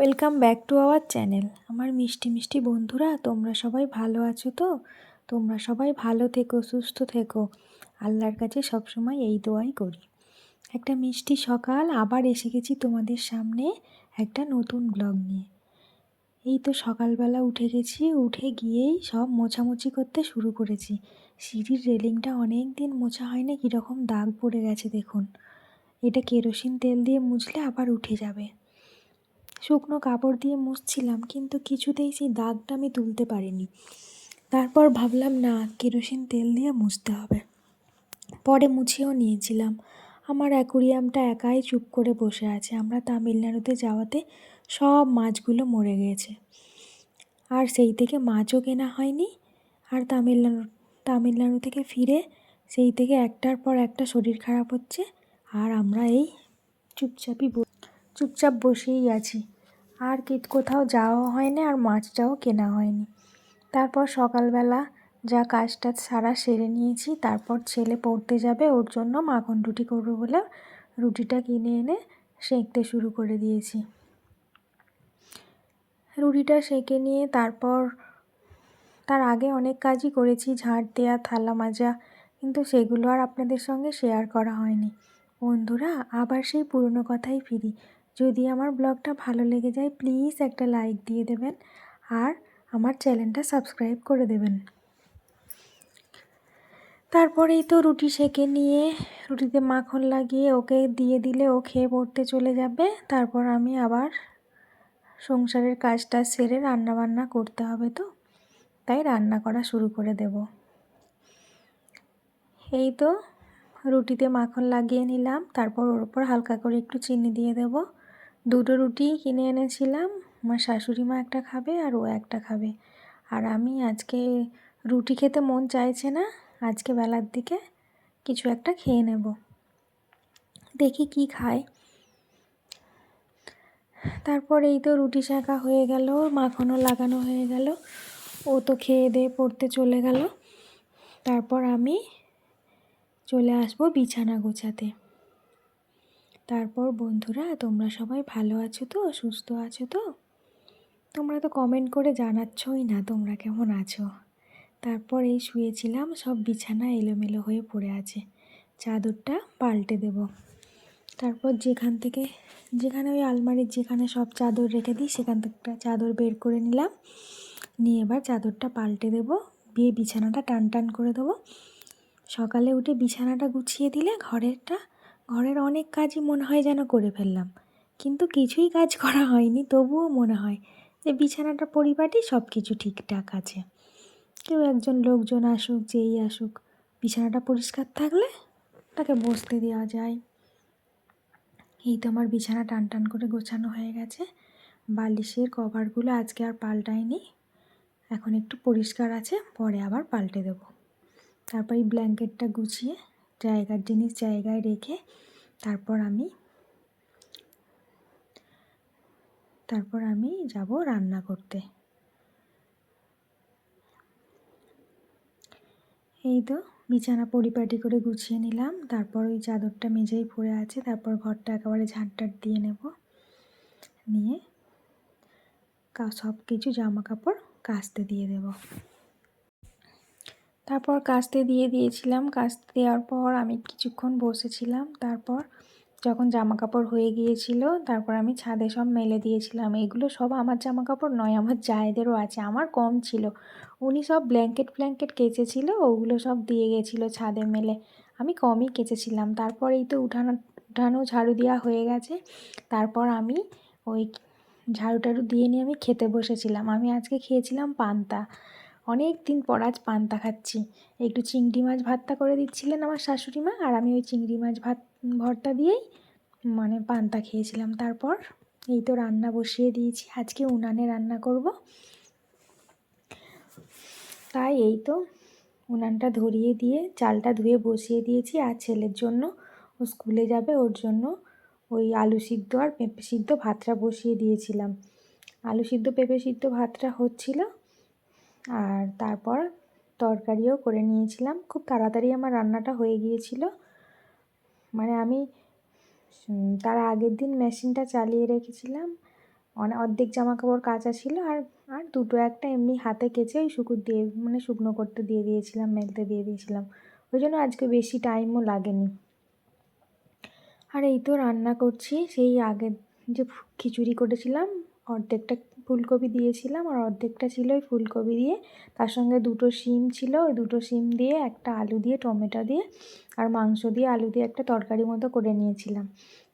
Welcome back to our channel. আমার মিষ্টি মিষ্টি বন্ধুরা, তোমরা সবাই ভালো আছো তো? তোমরা সবাই ভালো থেকো, সুস্থ থেকো। আল্লাহর কাছে সবসময় এই দোয়াই করি। একটা মিষ্টি সকাল আবার এসে গেছি তোমাদের সামনে একটা নতুন ব্লগ নিয়ে। এই তো সকালবেলা উঠে গেছি, উঠে গিয়েই সব মোছামুছি করতে শুরু করেছি। সিঁড়ির রেলিংটা অনেক দিন মোছা হয়নি, কীরকম দাগ পড়ে গেছে দেখুন। এটা কেরোসিন তেল দিয়ে মুছলে আবার উঠে যাবে। শুকনো কাপড় দিয়ে মুছছিলাম, কিন্তু কিছুতেই সেই দাগটা আমি তুলতে পারিনি। তারপর ভাবলাম না, কেরোসিন তেল দিয়ে মুছতে হবে। পরে মুছেও নিয়েছিলাম। আমার অ্যাকোরিয়ামটা একাই চুপ করে বসে আছে। আমরা তামিলনাড়ুতে যাওয়াতে সব মাছগুলো মরে গিয়েছে, আর সেই থেকে মাছও কেনা হয়নি। আর তামিলনাড়ু থেকে ফিরে সেই থেকে একটার পর একটা শরীর খারাপ হচ্ছে, আর আমরা এই চুপচাপ বসেই আছি। আর কোথাও যাওয়া হয়নি, আর মাছটাও কেনা হয়নি। তারপর সকালবেলা যা কাজটা সারা সেরে নিয়েছি। তারপর ছেলে পড়তে যাবে, ওর জন্য মাখন রুটি করবো বলে রুটিটা কিনে এনে সেঁকতে শুরু করে দিয়েছি। রুটিটা সেঁকে নিয়ে তার আগে অনেক কাজই করেছি, ঝাঁট দেওয়া, থালা মাজা, কিন্তু সেগুলো আর আপনাদের সঙ্গে শেয়ার করা হয়নি। বন্ধুরা, আবার সেই পুরনো কথাই ফিরি। যদি আমার ব্লগটা ভালো লেগে যায়, প্লিজ একটা লাইক দিয়ে দেবেন, আর আমার চ্যানেলটা সাবস্ক্রাইব করে দেবেন। তারপরেই তো রুটি সেঁকে নিয়ে রুটিতে মাখন লাগিয়ে ওকে দিয়ে দিলে ও খেয়ে পড়তে চলে যাবে। তারপর আমি আবার সংসারের কাজটা সেরে রান্নাবান্না করতে হবে, তো তাই রান্না করা শুরু করে দেব। এই তো রুটিতে মাখন লাগিয়ে নিলাম। তারপর ওর উপর হালকা করে একটু চিনি দিয়ে দেব। দুটো রুটি কিনে এনেছিলাম। আমার শাশুড়ি মা একটা খাবে আর ও একটা খাবে। আর আমি আজকে রুটি খেতে মন চাইছে না, আজকে বেলার দিকে কিছু একটা খেয়ে নেব, দেখি কি খায়। তারপর এই তো রুটি সেঁকা হয়ে গেল, মাখনও লাগানো হয়ে গেল, ও তো খেয়ে দিয়ে পড়তে চলে গেল। তারপর আমি চলে আসবো বিছানা গোছাতে। তারপর বন্ধুরা, তোমরা সবাই ভালো আছো তো, সুস্থ আছো তো? তোমরা তো কমেন্ট করে জানাচ্ছই না তোমরা কেমন আছো। তারপর এই শুয়েছিলাম, সব বিছানা এলোমেলো হয়ে পড়ে আছে, চাদরটা পাল্টে দেব। তারপর যেখানে ওই আলমারির যেখানে সব চাদর রেখে দিই, সেখান থেকে একটা চাদর বের করে নিলাম, নিয়ে এবার চাদরটা পাল্টে দেব, দিয়ে বিছানাটা টান করে দেবো। সকালে উঠে বিছানাটা গুছিয়ে দিলে ঘরের অনেক কাজই মনে হয় যেন করে ফেললাম, কিন্তু কিছুই কাজ করা হয়নি। তবুও মনে হয় যে বিছানাটা পরিপাটি, সব কিছু ঠিকঠাক আছে। কেউ একজন লোকজন আসুক, যেই আসুক, বিছানাটা পরিষ্কার থাকলে তাকে বসতে দেওয়া যায়। এই তো আমার বিছানা টান করে গোছানো হয়ে গেছে। বালিশের কভারগুলো আজকে আর পাল্টাইনি, এখন একটু পরিষ্কার আছে, পরে আবার পাল্টে দেবো। তারপর এই ব্ল্যাঙ্কেটটা গুছিয়ে জায়গার জিনিস জায়গায় রেখে তারপর আমি যাব রান্না করতে। এই তো বিছানা পরিপাটি করে গুছিয়ে নিলাম। তারপর ওই চাদরটা মেঝেই পড়ে আছে, তারপর ঘরটা একেবারে ঝাঁটটাট দিয়ে নেব, নিয়ে সব কিছু জামা কাপড় কাচতে দিয়ে দেব। তারপর কাচতে দিয়ে দিয়েছিলাম। কাচতে দেওয়ার পর আমি কিছুক্ষণ বসেছিলাম। তারপর যখন জামা কাপড় হয়ে গিয়েছিল, তারপর আমি ছাদে সব মেলে দিয়েছিলাম। এগুলো সব আমার জামা কাপড় নয়, আমার জায়েদেরও আছে, আমার কম ছিল। উনি সব ব্ল্যাঙ্কেট কেচেছিল, ওগুলো সব দিয়ে গেছিলো ছাদে মেলে, আমি কমই কেচেছিলাম। তারপর এই তো উঠানো ঝাড়ু দেওয়া হয়ে গেছে। তারপর আমি ওই ঝাড়ু দিয়ে নিয়ে আমি খেতে বসেছিলাম। আমি আজকে খেয়েছিলাম পান্তা। অনেক দিন পর আজ পান্তা খাচ্ছি। একটু চিংড়ি মাছ ভর্তা করে দিচ্ছিলেন আমার শাশুড়ি মা, আর আমি ওই চিংড়ি মাছ ভর্তা দিয়েই পান্তা খেয়েছিলাম। তারপর এই তো রান্না বসিয়ে দিয়েছি, আজকে উনানে রান্না করব। তাই এই তো উনানটা ধরিয়ে দিয়ে চালটা ধুয়ে বসিয়ে দিয়েছি। আর ছেলের জন্য, ও স্কুলে যাবে, ওর জন্য ওই আলু সিদ্ধ আর পেঁপে সিদ্ধ ভাতটা বসিয়ে দিয়েছিলাম। আলু সিদ্ধ পেঁপে সিদ্ধ ভাতটা হচ্ছিল, আর তারপর তরকারিও করে নিয়েছিলাম। খুব তাড়াতাড়ি আমার রান্নাটা হয়ে গিয়েছিল। আমি তার আগের দিন মেশিনটা চালিয়ে রেখেছিলাম, অর্ধেক জামা কাপড় কাচা ছিল, আর আর দুটো একটা এমনি হাতে কেচে ওই শুকনো করতে দিয়ে দিয়েছিলাম, মেলতে দিয়ে দিয়েছিলাম। ওই জন্য আজকে বেশি টাইমও লাগেনি। আর এই তো রান্না করছি। সেই আগের যে খিচুড়ি করেছিলাম, অর্ধেকটা ফুলকপি দিয়েছিলাম আর অর্ধেকটা ছিল ওই ফুলকপি দিয়ে, তার সঙ্গে দুটো শিম ছিল, ওই দুটো শিম দিয়ে, একটা আলু দিয়ে, টমেটো দিয়ে আর মাংস দিয়ে আলু দিয়ে একটা তরকারি মতো করে নিয়েছিলাম।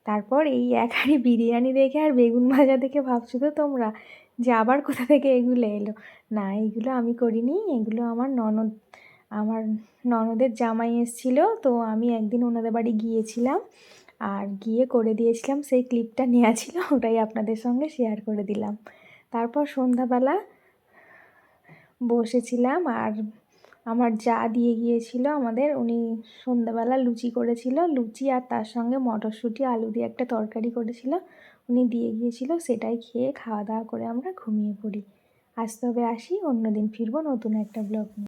তারপর এই এক হাঁড়ি বিরিয়ানি দেখে আর বেগুন ভাজা দেখে ভাবছো তো তোমরা যে আবার কোথা থেকে এগুলো এলো। না, এগুলো আমি করিনি, এগুলো আমার ননদের জামাই এসেছিলো, তো আমি একদিন ওনাদের বাড়ি গিয়েছিলাম আর গিয়ে করে দিয়েছিলাম, সেই ক্লিপটা নেওয়া ছিল, ওটাই আপনাদের সঙ্গে শেয়ার করে দিলাম। তারপর সন্ধ্যাবেলা বসেছিলাম আর আমার যা দিয়ে গিয়েছিল আমাদের, উনি সন্ধ্যাবেলা লুচি করেছিল, লুচি আর তার সঙ্গে মটরশুঁটি আলু দিয়ে একটা তরকারি করেছিল, উনি দিয়ে গিয়েছিল, সেটাই খেয়ে খাওয়া দাওয়া করে আমরা ঘুমিয়ে পড়ি। আজ তবে আসি, অন্য দিন ফিরবো নতুন একটা ব্লগ নিয়ে।